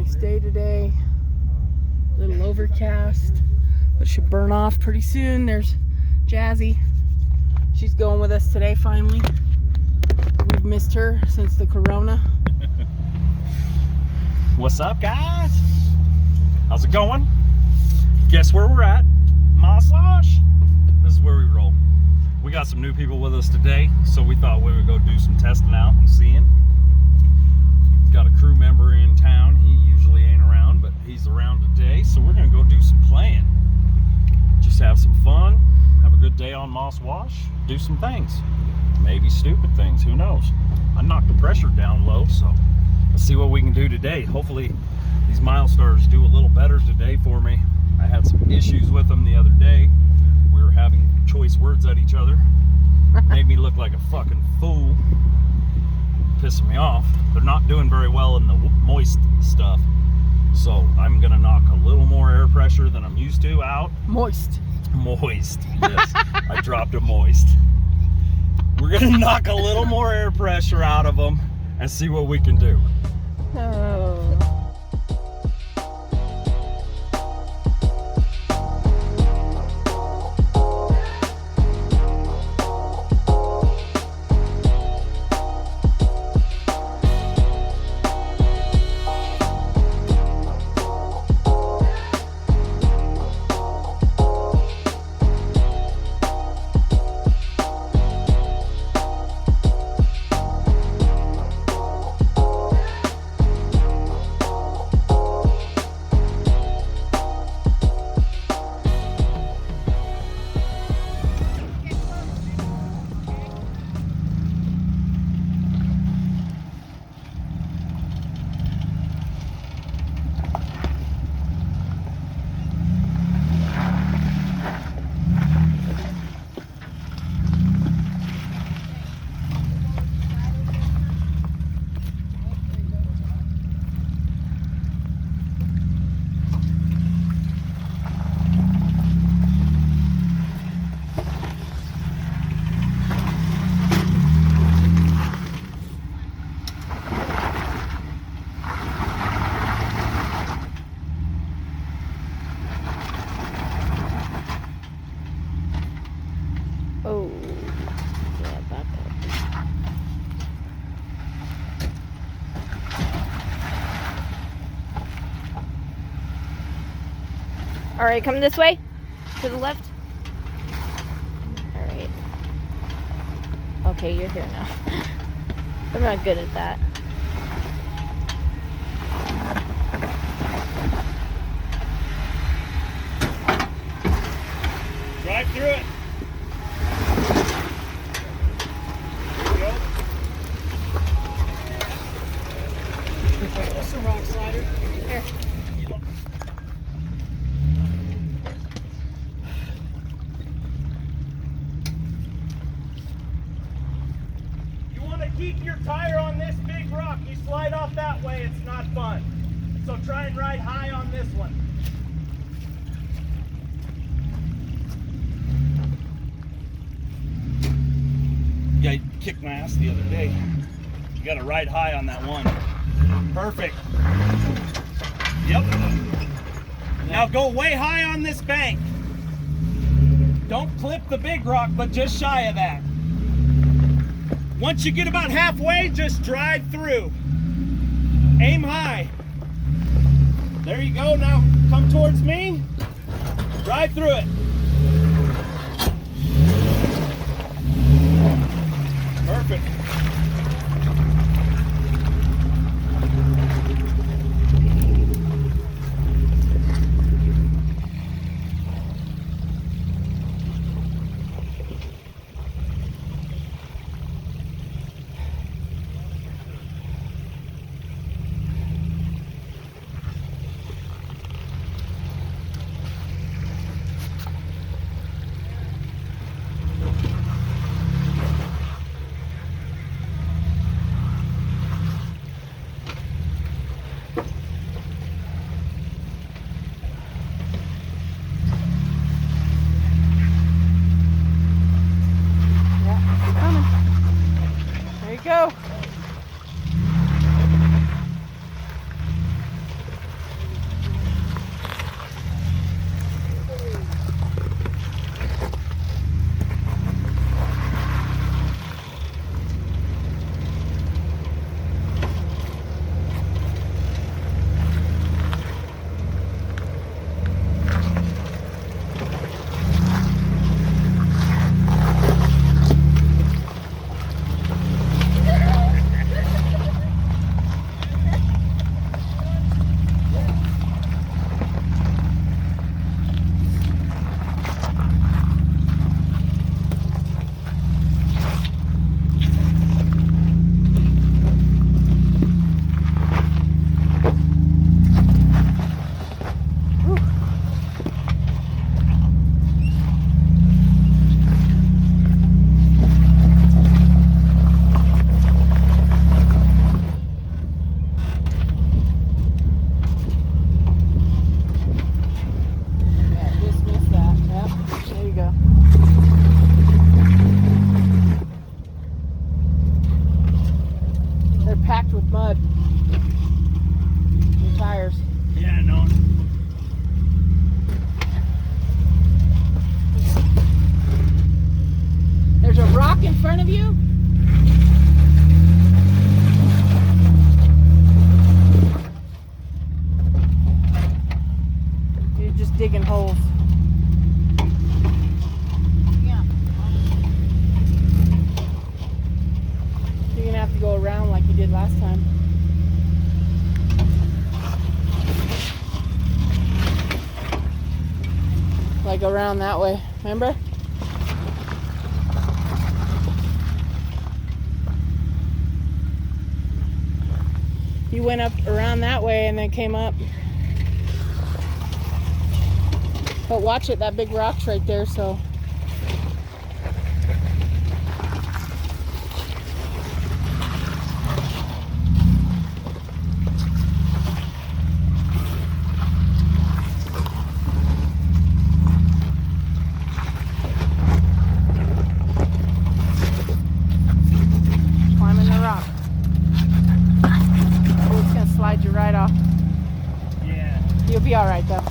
Nice day today. A little overcast, but it should burn off pretty soon. There's Jazzy. She's going with us today finally. We've missed her since the corona. What's up, guys? How's it going? Guess where we're at? Moss Lodge. This is where we roll. We got some new people with us today, so we thought we would go do some testing out and seeing. Got a crew member in town. He usually ain't around, but he's around today, so we're gonna go do some playing. Just have some fun, have a good day on Moss Wash, do some things. Maybe stupid things, who knows? I knocked the pressure down low, so let's see what we can do today. Hopefully these mile stars do a little better today for me. I had some issues with them the other day. We were having choice words at each other. Made me look like a fucking fool. Pissing me off. They're not doing very well in the moist stuff. So I'm gonna knock a little more air pressure than I'm used to out. Moist. Moist, yes. I dropped a moist. We're gonna knock a little more air pressure out of them and see what we can do. Oh. Oh, yeah, back up. All right, come this way, to the left. All right. Okay, you're here now. I'm not good at that. Drive through it. What's the rock slider? Here. You want to keep your tire on this big rock. You slide off that way, it's not fun. So try and ride high on this one. Yeah, kicked my ass the other day. You got to ride high on that one. Perfect. Yep. Now go way high on this bank. Don't clip the big rock, but just shy of that. Once you get about halfway, just drive through. Aim high. There you go. Now come towards me. Drive through it. Perfect. digging holes. Yeah. You're gonna have to go around like you did last time. Like around that way, remember? You went up around that way and then came up. But watch it, that big rock's right there, so. Climbing the rock. Oh, it's gonna slide you right off. Yeah. You'll be all right though.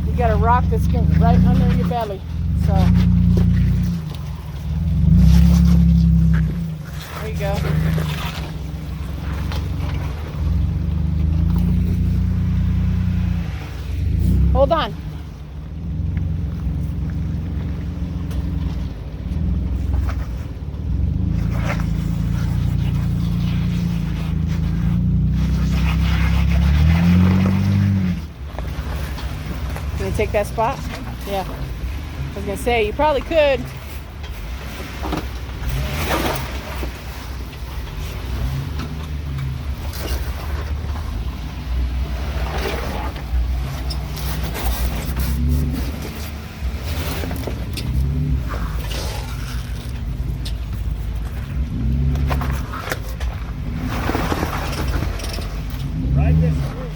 You got a rock that's right under your belly, so there you go. Hold on. Can you take that spot? Yeah. I was gonna say, you probably could. Right this through.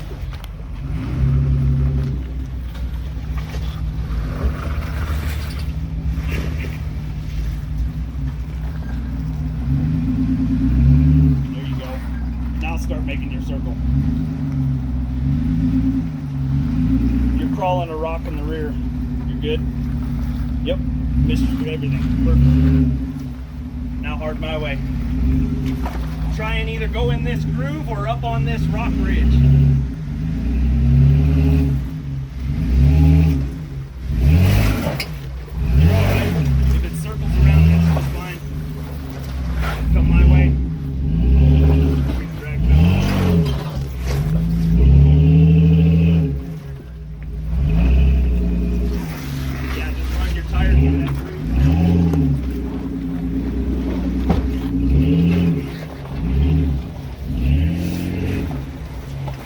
There you go. Now start making your circle. You're crawling a rock in the rear. You're good? Yep. Missed everything. Perfect. Now hard my way. Try and either go in this groove or up on this rock ridge. You're alright. If it circles around this, it's fine. Come my way. Drag down. Yeah, just run your tires in that groove.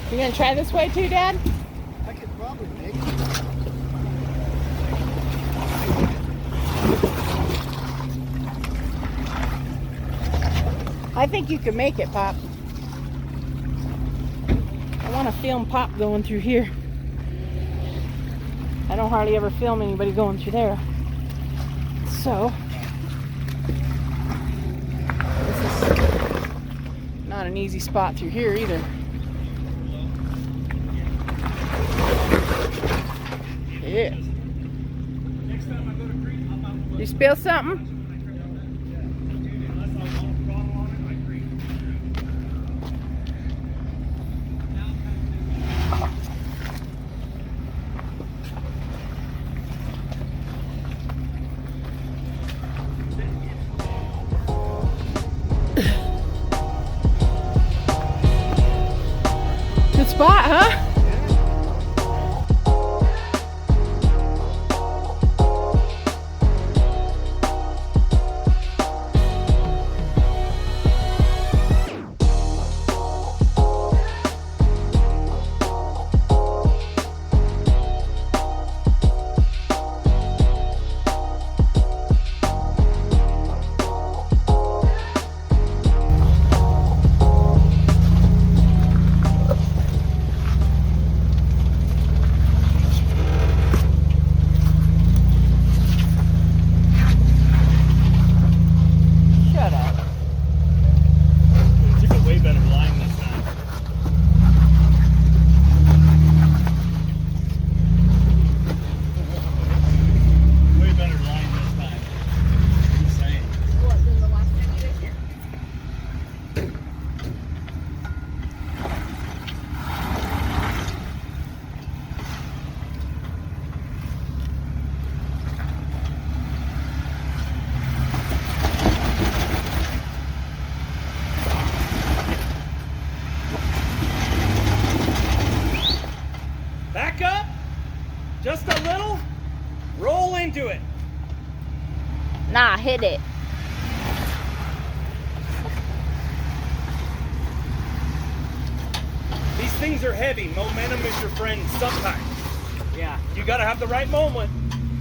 You gonna try this way too, Dad? I could probably make it. I think you can make it, Pop. I want to film Pop going through here. I don't hardly ever film anybody going through there. So, this is not an easy spot through here either. Yeah. Next time I go to creek, I'll have to You spill something? unless I want to throttle on it, I creek. Good spot, huh? hit it. These things are heavy. Momentum is your friend sometimes. Yeah. You gotta have the right moment,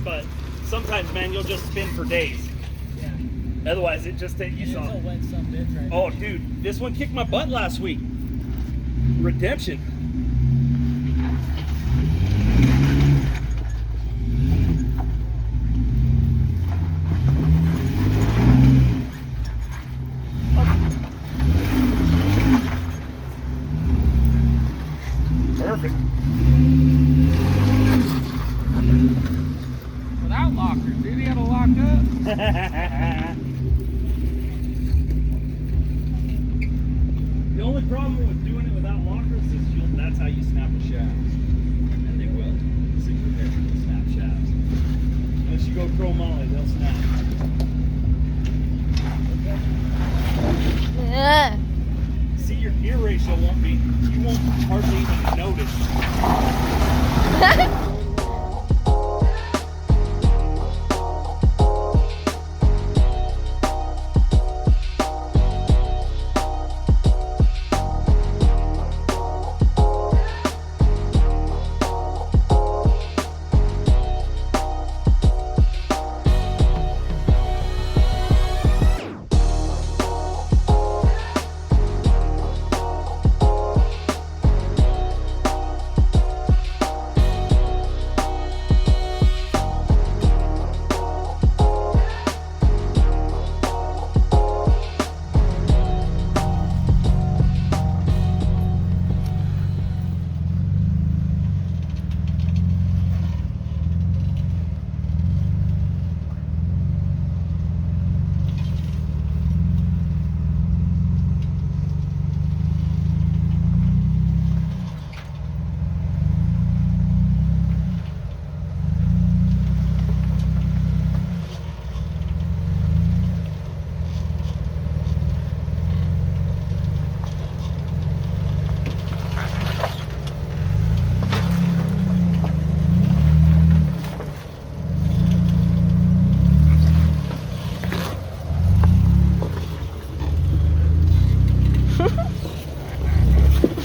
but sometimes, man, you'll just spin for days. Yeah. Otherwise, it just takes you It's a some. wet some bitch right Oh, dude, this one kicked my butt last week. Redemption. Perfect. Without lockers, dude, he had to lock up. The only problem with doing it without lockers is that's how you snap a shaft. And they will. These things are there to snap shafts. Unless you go pro molly, they'll snap. Ugh. See, your gear ratio won't be, you won't hardly even notice.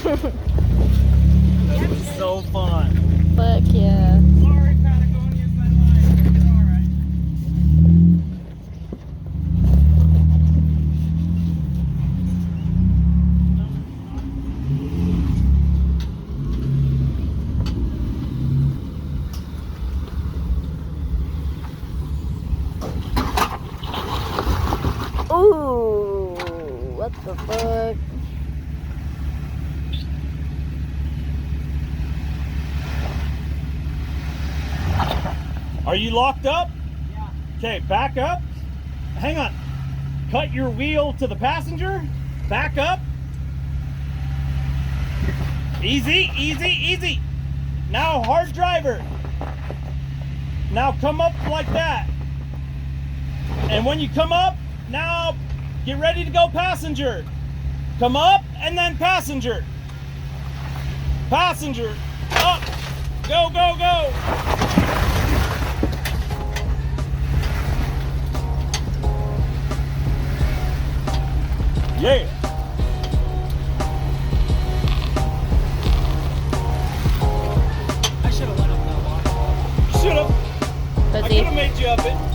That was so fun. Fuck yeah. Sorry, Patagonians, that line. It's alright. Ooh, what the fuck? Are you locked up? Yeah. Okay, back up. Hang on. Cut your wheel to the passenger. Back up. Easy, easy, easy. Now hard driver. Now come up like that. And when you come up, now get ready to go passenger. Come up and then passenger. Passenger. Up. Go, go, go. Yeah. I should have went up that waterfall. Should have. I Pussy. could have made you up it.